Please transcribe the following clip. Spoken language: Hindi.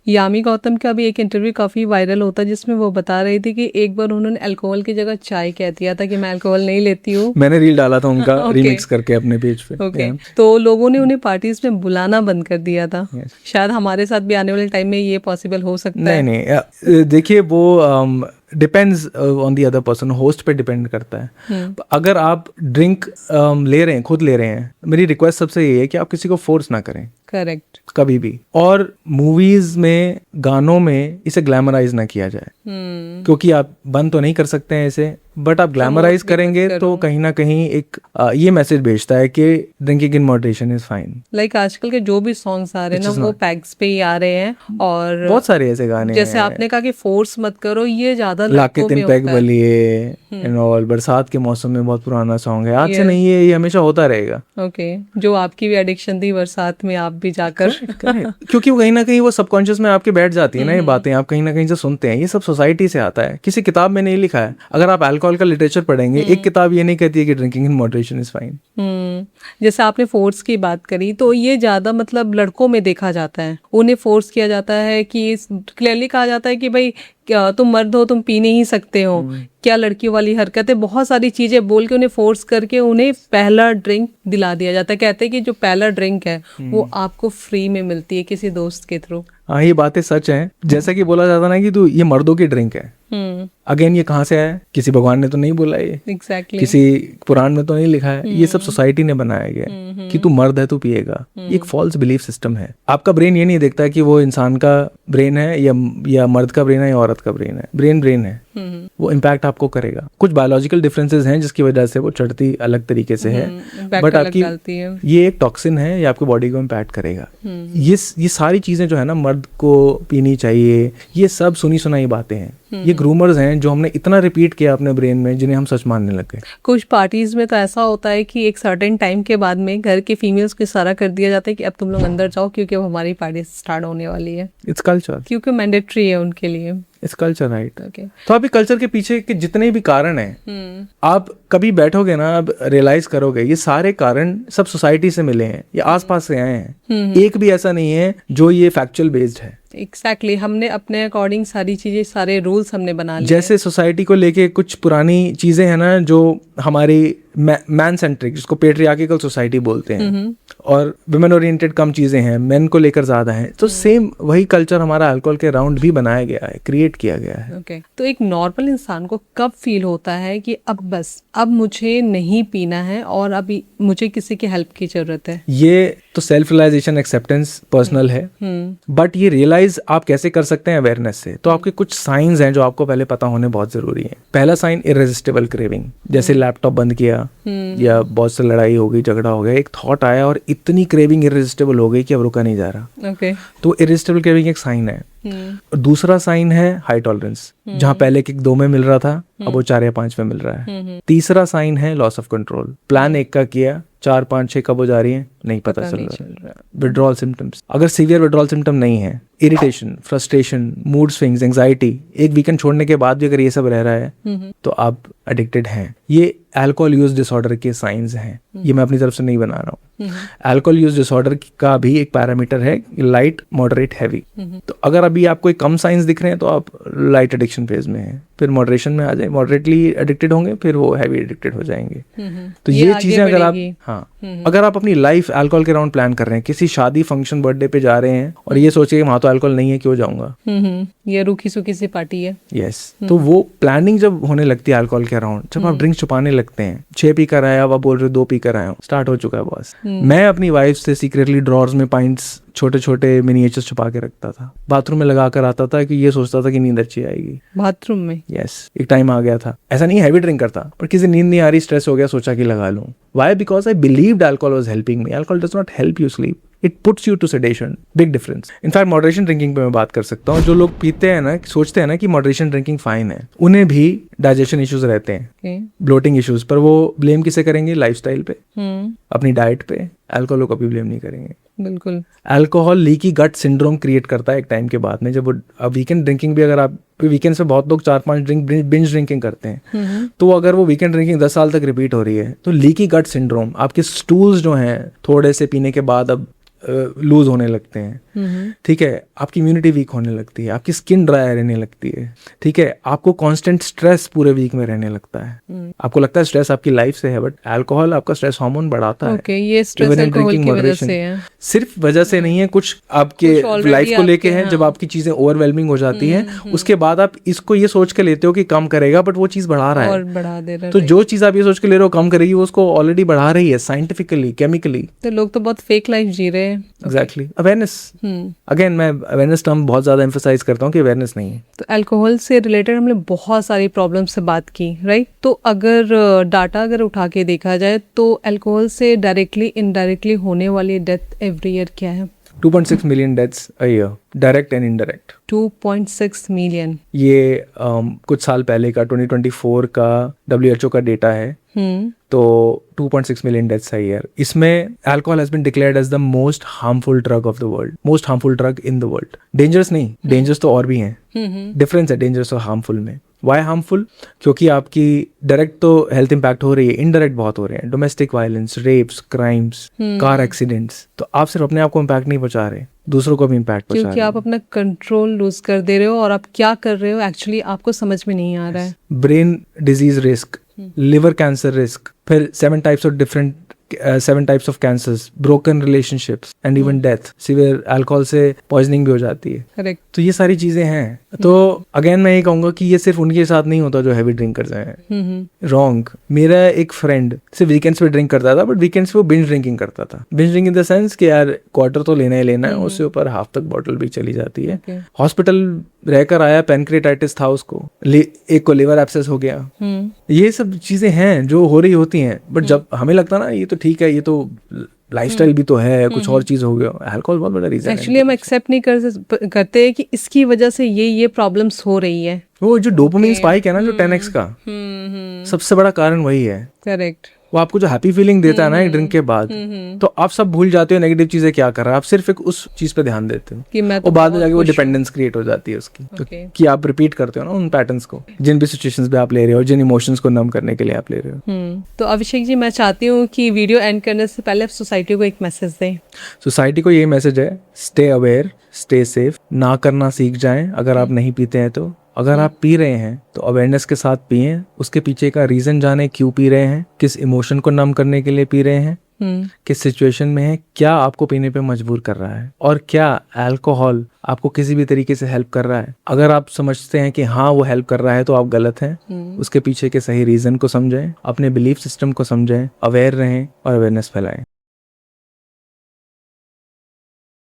यामी गौतम का भी एक इंटरव्यू काफ़ी वायरल होता है जिसमें वो बता रही थी कि एक बार उन्होंने अल्कोहल की जगह चाय कह दिया था कि मैं अल्कोहल नहीं लेती हूँ। मैंने रील डाला था उनका ओके रीमिक्स करके अपने पेज पे। ओके, तो लोगों ने उन्हें पार्टीज में बुलाना बंद कर दिया था। Yes. शायद हमारे साथ भी आने वाले टाइम में ये पॉसिबल हो सकता नहीं है। नहीं, देखिए वो depends on the other person, host पे डिपेंड करता है। अगर आप ड्रिंक ले रहे हैं, खुद ले रहे हैं, मेरी रिक्वेस्ट सबसे ये है कि आप किसी को फोर्स ना करें करेक्ट। कभी भी। और मूवीज में, गानों में इसे ग्लैमराइज ना किया जाए, क्योंकि आप बंद तो नहीं कर सकते हैं इसे, बट आप ग्लैमराइज करेंगे तो कहीं ना कहीं एक ये मैसेज भेजता है कि drinking in moderation is fine. Like आजकल के जो भी सॉन्ग्स आ रहे हैं ना वो पैग्स पे ही आ रहे हैं, और बहुत सारे ऐसे गाने जैसे आपने कहा कि फोर्स मत करो, ये ज्यादा लाके लड़कों में तीन पैग होता है। बलिए एंड ऑल, बरसात के मौसम में बहुत पुराना सॉन्ग है, आज से नहीं है, ये हमेशा होता रहेगा। ओके, जो आपकी भी एडिक्शन थी बरसात में आप भी जाकर क्योंकि वो कहीं ना कहीं वो सबकॉन्शियस में आपके बैठ जाती है ना, ये बातें आप कहीं ना कहीं से सुनते हैं, ये सब सोसाइटी से आता है, किसी किताब में नहीं लिखा है। अगर आप अल्कोहल का लिटरेचर पढ़ेंगे, एक किताब ये नहीं कहती है कि drinking in moderation is fine. जैसे आपने फोर्स की बात करी, तो ये ज्यादा मतलब लड़कों में देखा जाता है, उन्हें फोर्स किया जाता है कि क्लियरली कहा जाता है कि भाई क्या तुम मर्द हो, तुम पी नहीं सकते हो, क्या लड़कियों वाली हरकतें, बहुत सारी चीजें बोल के उन्हें फोर्स करके उन्हें पहला ड्रिंक दिला दिया जाता है। कहते हैं कि जो पहला ड्रिंक है वो आपको फ्री में मिलती है किसी दोस्त के थ्रू। हाँ, ये बातें सच हैं। जैसा कि बोला जाता ना कि तू ये मर्दों की ड्रिंक है, अगेन ये कहाँ से आया? किसी भगवान ने तो नहीं बोला ये, Exactly. किसी पुराण में तो नहीं लिखा है, ये सब सोसाइटी ने बनाया गया है कि तू मर्द है, तू पिएगा। ये एक फॉल्स बिलीफ सिस्टम है। आपका ब्रेन ये नहीं देखता कि वो इंसान का ब्रेन है या मर्द का ब्रेन है या औरत का ब्रेन है। ब्रेन है, वो इम्पैक्ट आपको करेगा। कुछ बायोलॉजिकल डिफरेंसेस हैं जिसकी वजह से वो चढ़ती अलग तरीके से है, बट आपकी ये एक टॉक्सिन है, ये आपकी बॉडी को इम्पैक्ट करेगा। ये सारी चीजें जो है ना, मर्द को पीनी चाहिए, ये सब सुनी सुनाई बातें हैं। ये ग्रूमर्स हैं जो हमने इतना रिपीट किया अपने ब्रेन में, जिन्हें हम सच मानने लग गए। कुछ पार्टीज में तो ऐसा होता है कि एक सर्टेन टाइम के बाद में घर के फीमेल्स को इशारा कर दिया जाता है कि अब तुम लोग अंदर जाओ क्योंकि अब हमारी पार्टी स्टार्ट होने वाली है। इट्स कल्चर, क्योंकि मैंडेटरी है उनके लिए। Its culture, right. तो अभी कल्चर के पीछे के जितने भी कारण हैं, आप कभी बैठोगे ना, अब रियलाइज करोगे ये सारे कारण सब सोसाइटी से मिले हैं, ये आसपास से आए हैं। एक भी ऐसा नहीं है जो ये फैक्चुअल बेस्ड है। एग्जैक्टली, हमने अपने अकॉर्डिंग सारी चीजें, सारे रूल्स हमने बना लिए। जैसे सोसाइटी को लेके कुछ पुरानी चीजें हैं ना, जो हमारी मैन सेंट्रिक, जिसको पेट्रियार्किकल सोसाइटी बोलते हैं, और वुमेन ओरिएंटेड कम चीजें हैं, मेन को लेकर ज्यादा हैं। तो सेम वही कल्चर हमारा अल्कोहल के राउंड भी बनाया गया है, क्रिएट किया गया है। ओके, तो एक नॉर्मल इंसान को कब फील होता है कि अब मुझे नहीं पीना है और अभी मुझे किसी की हेल्प की जरूरत है? ये तो सेल्फ रियलाइजेशन, एक्सेप्टेंस पर्सनल है, बट ये रियलाइज आप कैसे कर सकते हैं? अवेयरनेस से। तो आपके कुछ साइंस हैं जो आपको पहले पता होने बहुत जरूरी है। पहला साइन इररेजिस्टिबल क्रेविंग, जैसे लैपटॉप बंद किया या बहुत से लड़ाई हो गई, झगड़ा हो गया, एक थॉट आया और इतनी क्रेविंग इररेजिस्टिबल हो गई कि अब रुका नहीं जा रहा। तो इररेजिस्टिबल क्रेविंग एक साइन है। दूसरा साइन है हाई टॉलरेंस, जहां पहले किक 2 में मिल रहा था, अब वो 4 या 5 में मिल रहा है। तीसरा साइन है लॉस ऑफ कंट्रोल, प्लान 1 का किया, 4, 5, 6 कब हो जा रही है नहीं पता चल रहा है। विड्रॉल सिम्टम्स, अगर सीवियर विड्रॉल सिम्टम नहीं है, irritation, frustration, mood swings, anxiety, एक वीकेंड छोड़ने के बाद भी अगर ये सब रह रहा है तो आप एडिक्टेड हैं। ये अल्कोहल यूज डिसऑर्डर के साइंस हैं, ये मैं अपनी तरफ से नहीं बना रहा हूँ। अल्कोहल यूज डिसऑर्डर का भी एक पैरामीटर है, लाइट, मॉडरेट, हैवी। तो अगर अभी आपको कम साइंस दिख रहे हैं तो आप लाइट एडिक्शन फेज में हैं, फिर मॉडरेशन में आ जाए, मॉडरेटली एडिक्टेड होंगे, फिर वो हैवी एडिक्टेड हो जाएंगे। तो ये चीजें अगर आप अगर आप अपनी लाइफ अल्कोहल के राउंड प्लान कर रहे हैं, किसी शादी, फंक्शन, बर्थडे पे जा रहे हैं और ये सोचिए वहां तो अल्कोहल नहीं है, क्यों जाऊंगा, ये रूखी सूखी सी पार्टी है। यस, तो वो प्लानिंग जब होने लगती है अल्कोहल के अराउंड, जब आप ड्रिंक छुपाने लगते हैं, 6 पी कर आया, अब बोल रहे 2 पी कर आया हूँ, स्टार्ट हो चुका है बॉस। मैं अपनी वाइफ से सीक्रेटली ड्रॉर्स में पाइंट्स, छोटे छोटे मिनिएचर्स छुपा के रखता था, बाथरूम में लगा कर आता था कि ये सोचता था कि नींद अच्छी आएगी बाथरूम में। यस, एक टाइम आ गया था, ऐसा नहीं हैवी ड्रिंक करता, पर किसी नींद नहीं आ रही, स्ट्रेस हो गया, सोचा कि लगा लूं। Why? Because I believed alcohol was helping me. Alcohol does not help you sleep, it puts you to sedation, big difference. In fact moderation drinking पे मैं बात कर सकता हूँ। जो लोग पीते हैं ना, सोचते हैं ना कि मॉडरेशन ड्रिंकिंग फाइन है, उन्हें भी डाइजेशन इश्यूज रहते हैं, ब्लोटिंग इश्यूज, पर वो ब्लेम किसे करेंगे? लाइफस्टाइल पे, अपनी डाइट पे। अल्कोहल को कभी ब्लेम नहीं करेंगे। बिल्कुल। Alcohol leaky gut syndrome create करता है एक टाइम के बाद में, जब वो वीकेंड ड्रिंकिंग भी, अगर आप वीकेंड से बहुत लोग 4-5 ड्रिंक बिंज ड्रिंकिंग करते हैं, तो अगर वो वीकेंड ड्रिंकिंग 10 साल तक रिपीट हो रही है, तो लीकी गट सिंड्रोम, आपके स्टूल्स जो हैं थोड़े से पीने के बाद अब लूज होने लगते हैं, ठीक है, आपकी इम्यूनिटी वीक होने लगती है, आपकी स्किन ड्राई रहने लगती है, ठीक है, आपको कांस्टेंट स्ट्रेस पूरे वीक में रहने लगता है। आपको लगता है स्ट्रेस आपकी लाइफ से है, बट अल्कोहल आपका स्ट्रेस हार्मोन बढ़ाता है। ओके, ये stress Even in alcohol drinking की वजह moderation. से है। सिर्फ वजह से नहीं है, कुछ आपके कुछ already लाइफ को लेके आपके, है। हाँ। जब आपकी चीजें ओवरवेलमिंग हो जाती हैं, उसके बाद आप इसको ये सोच के लेते हो कि कम करेगा, बट वो चीज बढ़ा रहा और है। बढ़ा दे रहा है। तो जो चीज आप ये सोच के ले रहे हो कम करेगी, वो उसको ऑलरेडी बढ़ा रही है, साइंटिफिकली, केमिकली। तो लोग तो बहुत फेक लाइफ जी रहे हैं। Exactly, awareness. अगेन मैं अवेयरनेस टर्म बहुत ज्यादा एम्फोसाइज करता हूँ कि अवेयरनेस नहीं है। तो अल्कोहल से रिलेटेड हमने बहुत सारी प्रॉब्लम से बात की, राइट? तो अगर डाटा अगर उठा के देखा जाए तो अल्कोहल से डायरेक्टली इनडायरेक्टली होने वाली डेथ एवरी ईयर क्या है? 2.6 million deaths a year, direct and indirect. 2.6 million. ये कुछ साल पहले का 2024 का WHO का डेटा है। तो 2.6 मिलियन डेथ्स है ईयर। इसमें alcohol has been declared as the most harmful drug of the world, most harmful drug in the world. Dangerous नहीं, डेंजरस तो और भी हैं, डिफरेंस है डेंजरस और हार्मफुल में। Why harmful? क्योंकि आपकी डायरेक्ट तो हेल्थ इंपैक्ट हो रही है, इनडायरेक्ट बहुत हो रहे हैं। Domestic violence, rapes, crimes, car accidents. तो आप सिर्फ अपने आप को इम्पैक्ट नहीं पहुंचा रहे, दूसरों को भी इम्पैक्ट पहुंचा रहे क्योंकि आप अपना कंट्रोल लूज कर दे रहे हो और आप क्या कर रहे हो एक्चुअली आपको समझ में नहीं आ रहा है। Brain disease risk, liver cancer risk, फिर 7 types of cancers, broken relationships and even death. Severe alcohol से पॉइजनिंग भी हो जाती है। करेक्ट। तो ये सारी चीजें हैं। तो अगेन मैं ये कहूंगा कि ये सिर्फ उनके साथ नहीं होता जो हैवी ड्रिंकर्स हैं। रॉन्ग। मेरा एक फ्रेंड सिर्फ वीकेंड्स पे ड्रिंक करता था, बट वीकेंड्स पे वो बिंज ड्रिंकिंग करता था। Binge drink in the sense कि यार क्वार्टर तो लेना ही लेना है, उससे ऊपर हाफ तक बॉटल भी चली जाती है। हॉस्पिटल रहकर आया, पेनक्रेटाइटिस था उसको, एक को लिवर एब्सेस हो गया। ये सब चीजें हैं जो हो रही होती हैं, बट जब हमें लगता ना ये तो ठीक है, ये तो लाइफस्टाइल भी तो है, कुछ और चीज हो गया। अल्कोहल बहुत बड़ा रीजन है। एक्चुअली हम एक्सेप्ट नहीं करते कि इसकी वजह से ये प्रॉब्लम्स हो रही है। वो जो डोपामाइन स्पाइक है ना, जो 10x का, सबसे बड़ा कारण वही है। करेक्ट। वो आपको जो हैप्पी फीलिंग देता है ना एक ड्रिंक के बाद, तो आप सब भूल जाते हो नेगेटिव चीजें क्या कर रहा है, आप सिर्फ एक उस चीज पे ध्यान देते हो कि मैं तो और बाद में जाके वो डिपेंडेंस क्रिएट हो जाती है उसकी। तो कि आप रिपीट करते हो ना उन पैटर्न्स को, जिन भी सिचुएशंस पे आप ले रहे हो, जिन इमोशंस को नम करने के लिए आप ले रहे हो। तो अभिषेक जी, मैं चाहती हूँ कि वीडियो एंड करने से पहले आप सोसाइटी को एक मैसेज दें। सोसाइटी को ये मैसेज है, स्टे अवेयर, स्टे सेफ। ना करना सीख जाएं अगर आप नहीं पीते हैं तो। अगर आप पी रहे हैं तो अवेयरनेस के साथ पिएं, उसके पीछे का रीजन जाने, क्यों पी रहे हैं, किस इमोशन को नम करने के लिए पी रहे हैं, किस सिचुएशन में है, क्या आपको पीने पे मजबूर कर रहा है, और क्या अल्कोहल आपको किसी भी तरीके से हेल्प कर रहा है। अगर आप समझते हैं कि हाँ वो हेल्प कर रहा है तो आप गलत हैं। उसके पीछे के सही रीजन को समझें, अपने बिलीफ सिस्टम को समझें, अवेयर रहें और अवेयरनेस फैलाएं।